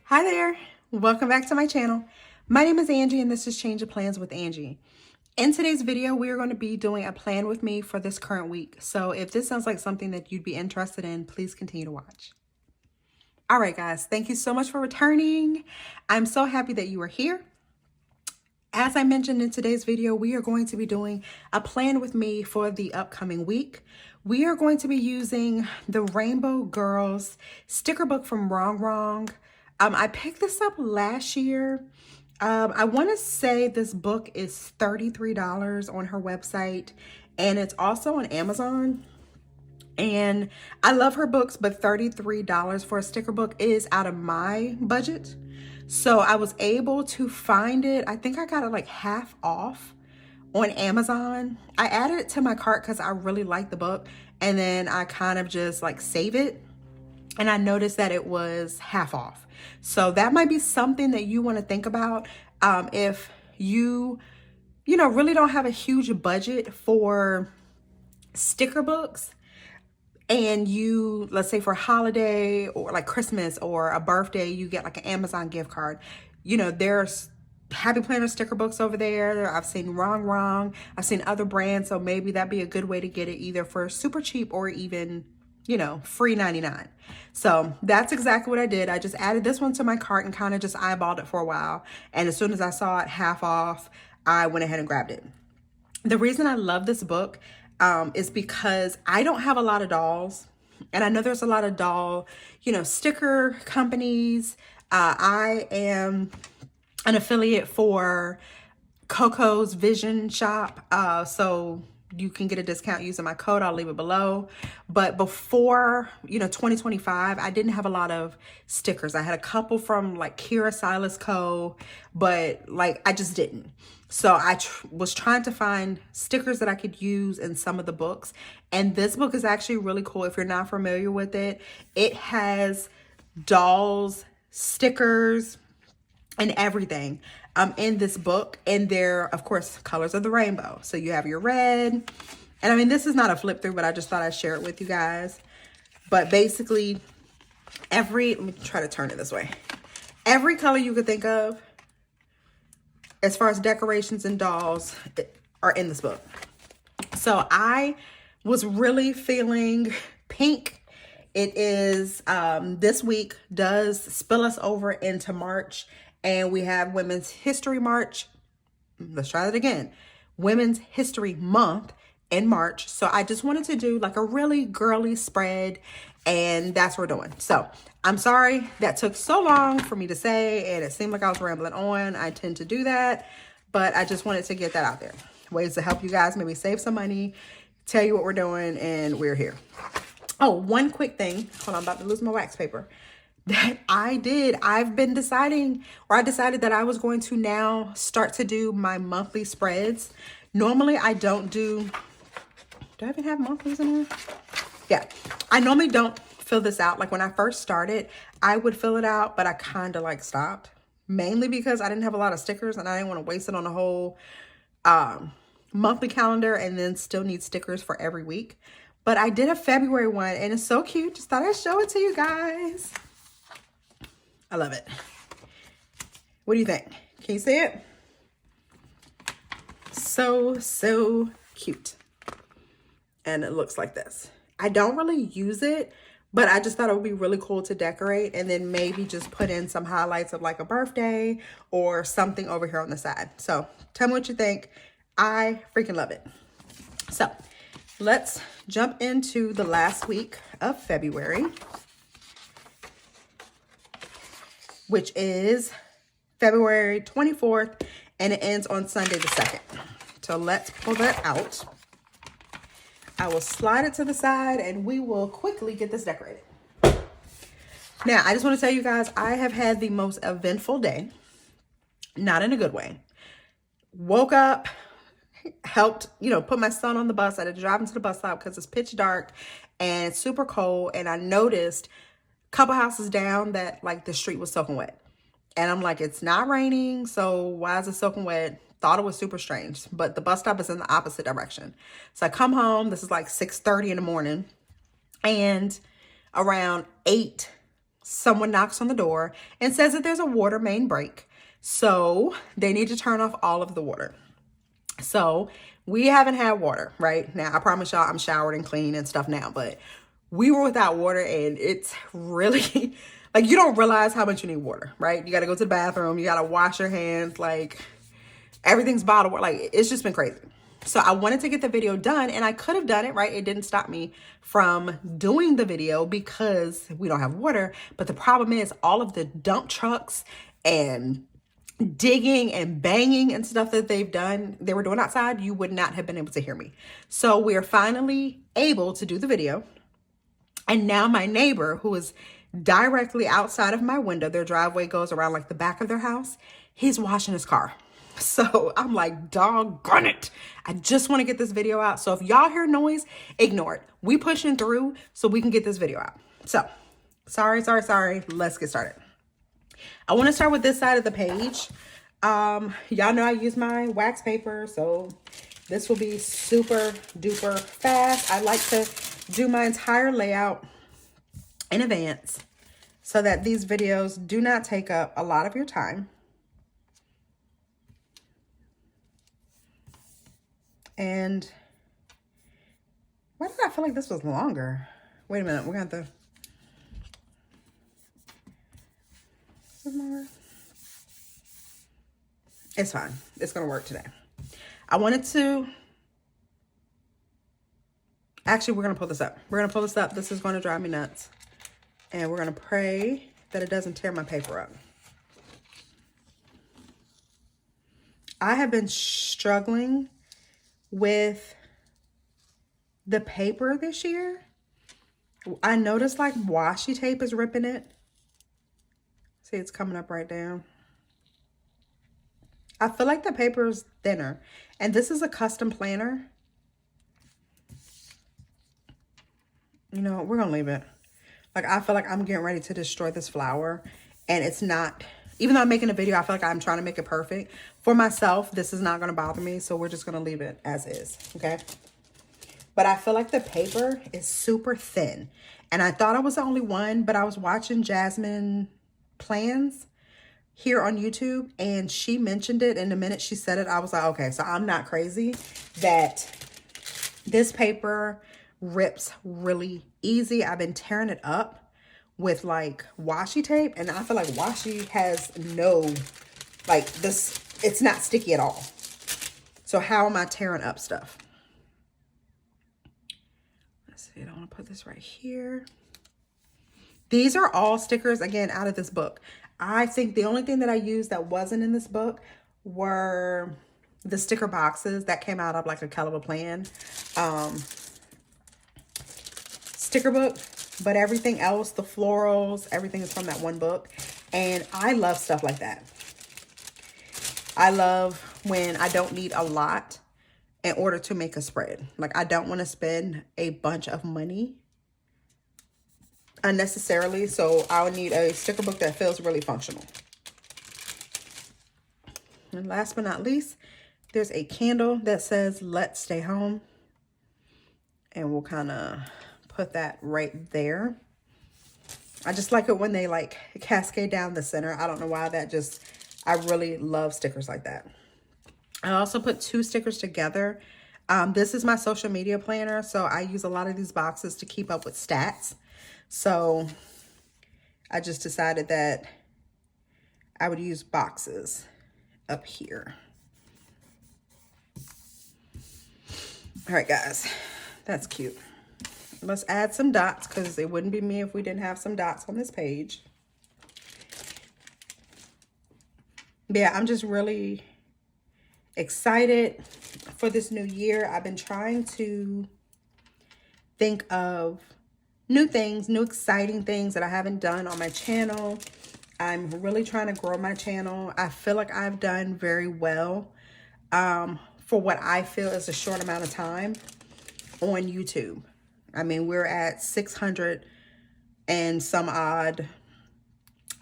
Hi there, welcome back to my channel. My name is Angie and this is Change of Plans with Angie. In today's video, we are going to be doing a plan with me for this current week. So if this sounds like something that you'd be interested in, please continue to watch. All right, guys, thank you so much for returning. I'm so happy that you are here. As I mentioned in today's video, we are going to be doing a plan with me for the upcoming week. We are going to be using the Rainbow Girls sticker book from Rongrong. I picked this up last year. I want to say this book is $33 on her website, and it's also on Amazon. And I love her books, but $33 for a sticker book is out of my budget. So I was able to find it. I think I got it like half off on Amazon. I added it to my cart because I really like the book. And then I kind of just like save it. And I noticed that it was half off. So that might be something that you want to think about. If you really don't have a huge budget for sticker books, and you, let's say for a holiday or like Christmas or a birthday, you get like an Amazon gift card. There's Happy Planner sticker books over there. I've seen Rongrong. I've seen other brands. So maybe that'd be a good way to get it either for super cheap or even, free 99. So that's exactly what I did. I just added this one to my cart and kind of just eyeballed it for a while. And as soon as I saw it half off, I went ahead and grabbed it. The reason I love this book is because I don't have a lot of dolls. And I know there's a lot of doll, sticker companies. I am an affiliate for Coco's Vision Shop. So you can get a discount using my code. I'll leave it below. But before, 2025, I didn't have a lot of stickers. I had a couple from like Kira Silas Co., but like I just didn't. So I was trying to find stickers that I could use in some of the books. And this book is actually really cool. If you're not familiar with it, it has dolls, stickers, and everything in this book. And they're, of course, colors of the rainbow. So you have your red. And I mean, this is not a flip through, but I just thought I'd share it with you guys. But basically, let me try to turn it this way. Every color you could think of, as far as decorations and dolls, are in this book. So I was really feeling pink. It is, this week does spill us over into March, and we have Women's History March. Let's try that again. Women's History Month in March. So I just wanted to do like a really girly spread, and that's what we're doing. So I'm sorry that took so long for me to say, and it seemed like I was rambling on. I tend to do that, but I just wanted to get that out there. Ways to help you guys maybe save some money, tell you what we're doing, and we're here. Oh, one quick thing. Hold on, I'm about to lose my wax paper. That I decided that I was going to now start to do my monthly spreads. Normally I don't do I even have monthlies in here? Yeah, I normally don't fill this out. Like when I first started, I would fill it out, but I kind of like stopped. Mainly because I didn't have a lot of stickers and I didn't want to waste it on a whole monthly calendar and then still need stickers for every week. But I did a February one and it's so cute. Just thought I'd show it to you guys. I love it. What do you think? Can you see it? So cute. And it looks like this. I don't really use it, but I just thought it would be really cool to decorate and then maybe just put in some highlights of like a birthday or something over here on the side. So tell me what you think. I freaking love it. So let's jump into the last week of February, which is February 24th, and it ends on Sunday the 2nd. So let's pull that out. I will slide it to the side and we will quickly get this decorated. Now, I just want to tell you guys, I have had the most eventful day, not in a good way. Woke up, helped, put my son on the bus. I had to drive him to the bus stop because it's pitch dark and it's super cold. And I noticed a couple houses down that like the street was soaking wet. And I'm like, it's not raining, so why is it soaking wet? Thought it was super strange, but the bus stop is in the opposite direction. So I come home, this is like 6:30 in the morning, and around 8, someone knocks on the door and says that there's a water main break. So they need to turn off all of the water. So we haven't had water right now. I promise y'all I'm showered and clean and stuff now, but we were without water, and it's really like, you don't realize how much you need water, right? You got to go to the bathroom. You got to wash your hands. Like, everything's bottled water. Like, it's just been crazy. So I wanted to get the video done, and I could have done it, right? It didn't stop me from doing the video because we don't have water. But the problem is all of the dump trucks and digging and banging and stuff that they were doing outside, you would not have been able to hear me. So we are finally able to do the video. And now my neighbor, who is directly outside of my window, their driveway goes around like the back of their house, he's washing his car. So I'm like, doggone it. I just want to get this video out. So if y'all hear noise, ignore it. We pushing through so we can get this video out. So sorry. Let's get started. I want to start with this side of the page. Y'all know I use my wax paper, so this will be super duper fast. I like to do my entire layout in advance so that these videos do not take up a lot of your time. And why did I feel like this was longer? Wait a minute, we're going to have to... It's fine. It's going to work today. I wanted to... Actually, we're going to pull this up. We're going to pull this up. This is going to drive me nuts. And we're going to pray that it doesn't tear my paper up. I have been struggling with the paper this year. I noticed like washi tape is ripping it. See, it's coming up right down. I feel like the paper is thinner. And this is a custom planner. You know, we're going to leave it. Like, I feel like I'm getting ready to destroy this flower. And it's not, even though I'm making a video, I feel like I'm trying to make it perfect. For myself, this is not going to bother me. So we're just going to leave it as is. Okay. But I feel like the paper is super thin. And I thought I was the only one, but I was watching Jasmine Plans here on YouTube, and she mentioned it, and the minute she said it, I was like, okay, so I'm not crazy that this paper rips really easy. I've been tearing it up with like washi tape, and I feel like washi has no, like this, it's not sticky at all. So how am I tearing up stuff? Let's see, I don't want to put this right here. These are all stickers, again, out of this book. I think the only thing that I used that wasn't in this book were the sticker boxes that came out of like a Kellofaplan sticker book. But everything else, the florals, everything is from that one book. And I love stuff like that. I love when I don't need a lot in order to make a spread. Like, I don't want to spend a bunch of money unnecessarily, so I'll need a sticker book that feels really functional. And last but not least, there's a candle that says let's stay home, and we'll kind of put that right there. I just like it when they like cascade down the center. I don't know why, that just, I really love stickers like that. I also put two stickers together. This is my social media planner, so I use a lot of these boxes to keep up with stats. So I just decided that I would use boxes up here. All right, guys, that's cute. Let's add some dots, because it wouldn't be me if we didn't have some dots on this page. But yeah, I'm just really excited for this new year. I've been trying to think of new things, new exciting things that I haven't done on my channel. I'm really trying to grow my channel. I feel like I've done very well for what I feel is a short amount of time on YouTube. I mean, we're at 600 and some odd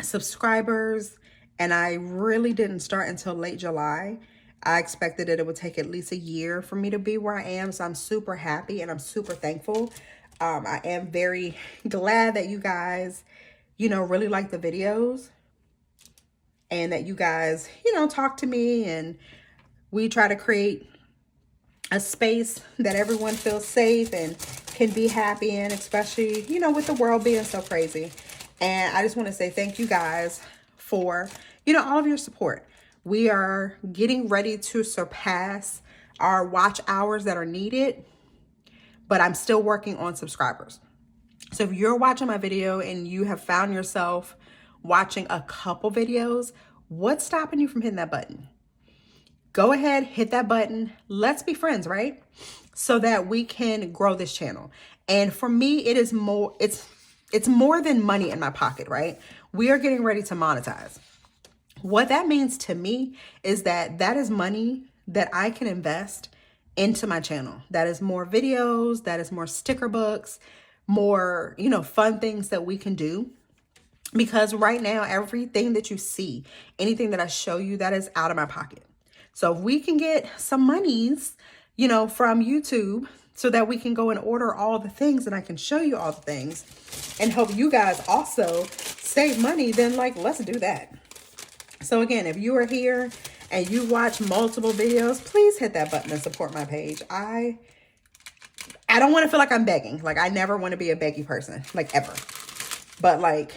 subscribers, and I really didn't start until late July. I expected that it would take at least a year for me to be where I am, so I'm super happy and I'm super thankful. I am very glad that you guys you know, really like the videos and that you guys, you know, talk to me, and we try to create a space that everyone feels safe and can be happy in, especially, you know, with the world being so crazy. And I just want to say thank you guys for, you know, all of your support. We are getting ready to surpass our watch hours that are needed, but I'm still working on subscribers. So if you're watching my video and you have found yourself watching a couple videos, what's stopping you from hitting that button? Go ahead, hit that button. Let's be friends, right? So that we can grow this channel. And for me, it is more, it's more than money in my pocket, right? We are getting ready to monetize. What that means to me is that that is money that I can invest into my channel. That is more videos, that is more sticker books, more, you know, fun things that we can do. Because right now, everything that you see, anything that I show you, that is out of my pocket. So if we can get some monies, you know, from YouTube so that we can go and order all the things and I can show you all the things and help you guys also save money, then like, let's do that. So again, if you are here and you watch multiple videos, please hit that button and support my page. I don't want to feel like I'm begging. Like, I never want to be a beggy person, like ever. But like,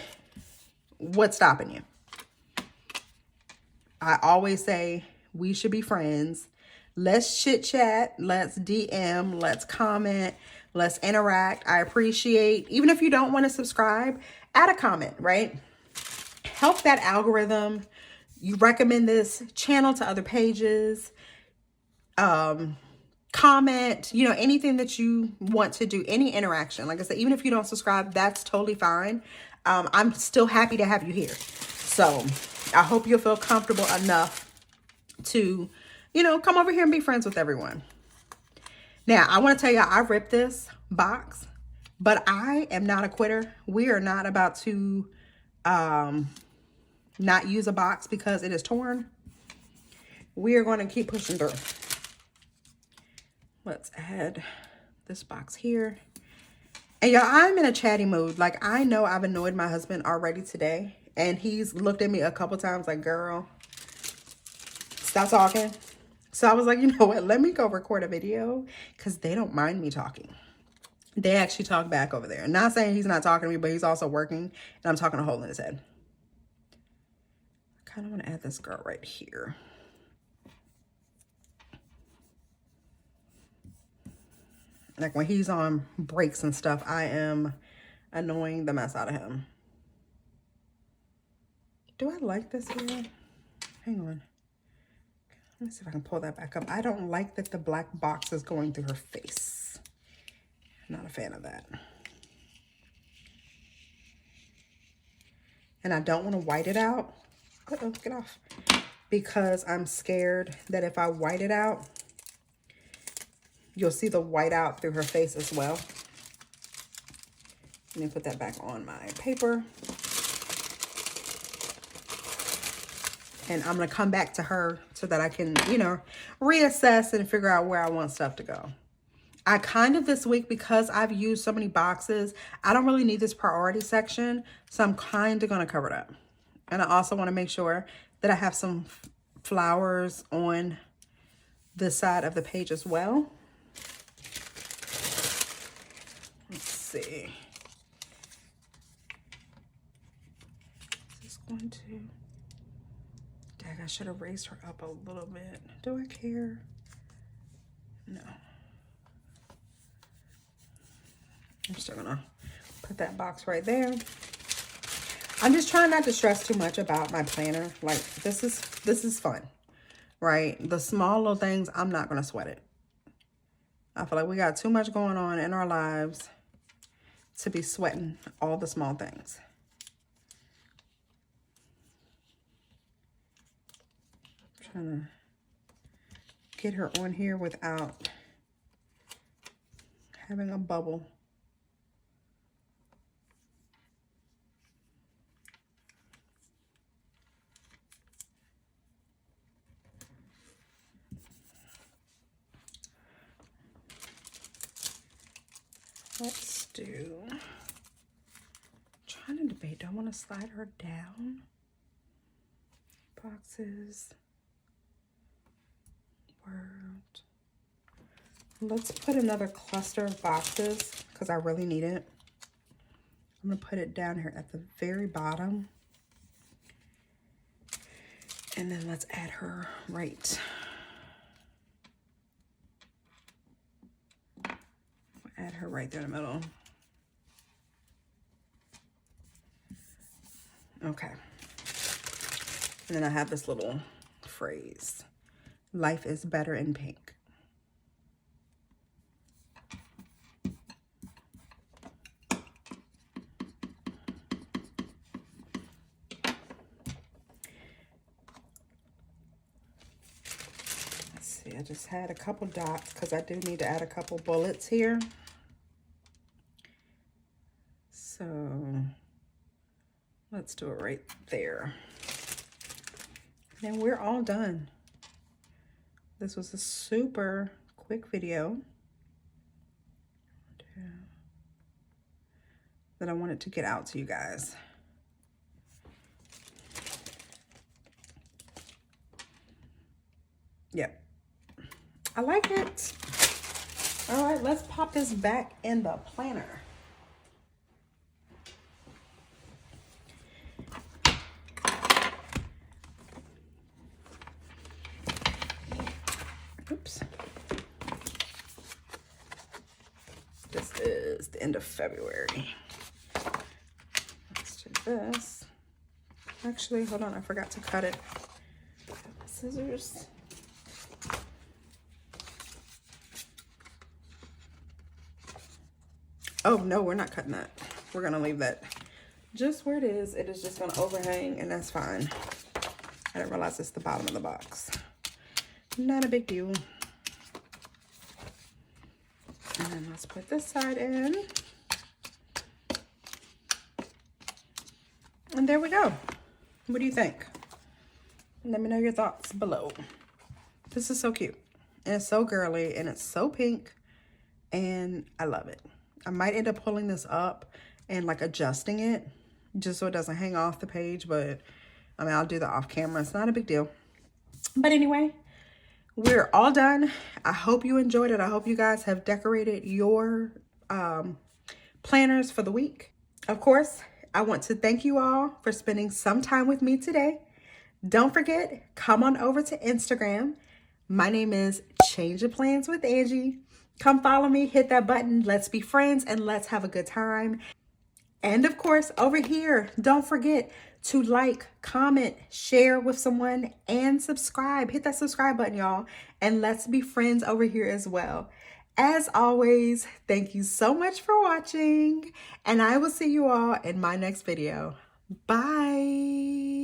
what's stopping you? I always say we should be friends. Let's chit chat. Let's DM. Let's comment. Let's interact. I appreciate, even if you don't want to subscribe, add a comment, right? Help that algorithm. You recommend this channel to other pages. Comment, you know, anything that you want to do, any interaction. Like I said, even if you don't subscribe, that's totally fine. I'm still happy to have you here. So I hope you'll feel comfortable enough to, you know, come over here and be friends with everyone. Now, I want to tell you, I ripped this box, but I am not a quitter. We are not about to not use a box because it is torn. We are going to keep pushing through. Let's add this box here. And y'all, I'm in a chatty mood. Like, I know I've annoyed my husband already today. And he's looked at me a couple times like, girl, stop talking. So I was like, you know what? Let me go record a video because they don't mind me talking. They actually talk back over there. Not saying he's not talking to me, but he's also working. And I'm talking a hole in his head. I kind of want to add this girl right here. Like when he's on breaks and stuff, I am annoying the mess out of him. Do I like this here? Hang on. Let me see if I can pull that back up. I don't like that the black box is going through her face. Not a fan of that. And I don't want to white it out. Uh-oh, get off. Because I'm scared that if I white it out, you'll see the white out through her face as well. Let me put that back on my paper. And I'm going to come back to her so that I can, you know, reassess and figure out where I want stuff to go. I kind of this week, because I've used so many boxes, I don't really need this priority section. So I'm kind of going to cover it up. And I also want to make sure that I have some flowers on this side of the page as well. Let's see. Is this going to... Dang, I should have raised her up a little bit. Do I care? No. I'm still gonna put that box right there. I'm just trying not to stress too much about my planner. Like, this is fun, right? The small little things, I'm not gonna sweat it. I feel like we got too much going on in our lives to be sweating all the small things. I'm trying to get her on here without having a bubble. Let's do, trying to debate. Do I want to slide her down? Boxes. Word. Let's put another cluster of boxes because I really need it. I'm going to put it down here at the very bottom. And then let's add her right. Add her right there in the middle. Okay. And then I have this little phrase. Life is better in pink. Let's see, I just had a couple dots because I do need to add a couple bullets here. So let's do it right there. And we're all done. This was a super quick video that I wanted to get out to you guys. Yep, I like it. All right, let's pop this back in the planner. Oops. This is the end of February. Let's do this. Actually, hold on, I forgot to cut it. Scissors. Oh, no, we're not cutting that. We're gonna leave that just where it is. It is just gonna overhang, and that's fine. I didn't realize it's the bottom of the box. Not a big deal. And then let's put this side in. And there we go. What do you think? Let me know your thoughts below. This is so cute. And it's so girly. And it's so pink. And I love it. I might end up pulling this up and like adjusting it. Just so it doesn't hang off the page. But I mean, I'll do that off camera. It's not a big deal. But anyway, we're all done. I hope you enjoyed it. I hope you guys have decorated your planners for the week. Of course, I want to thank you all for spending some time with me today. Don't forget, come on over to Instagram. My name is Change of Plans with Angie. Come follow me, hit that button. Let's be friends and let's have a good time. And of course, over here, don't forget to like, comment, share with someone, and subscribe. Hit that subscribe button, y'all. And let's be friends over here as well. As always, thank you so much for watching. And I will see you all in my next video. Bye.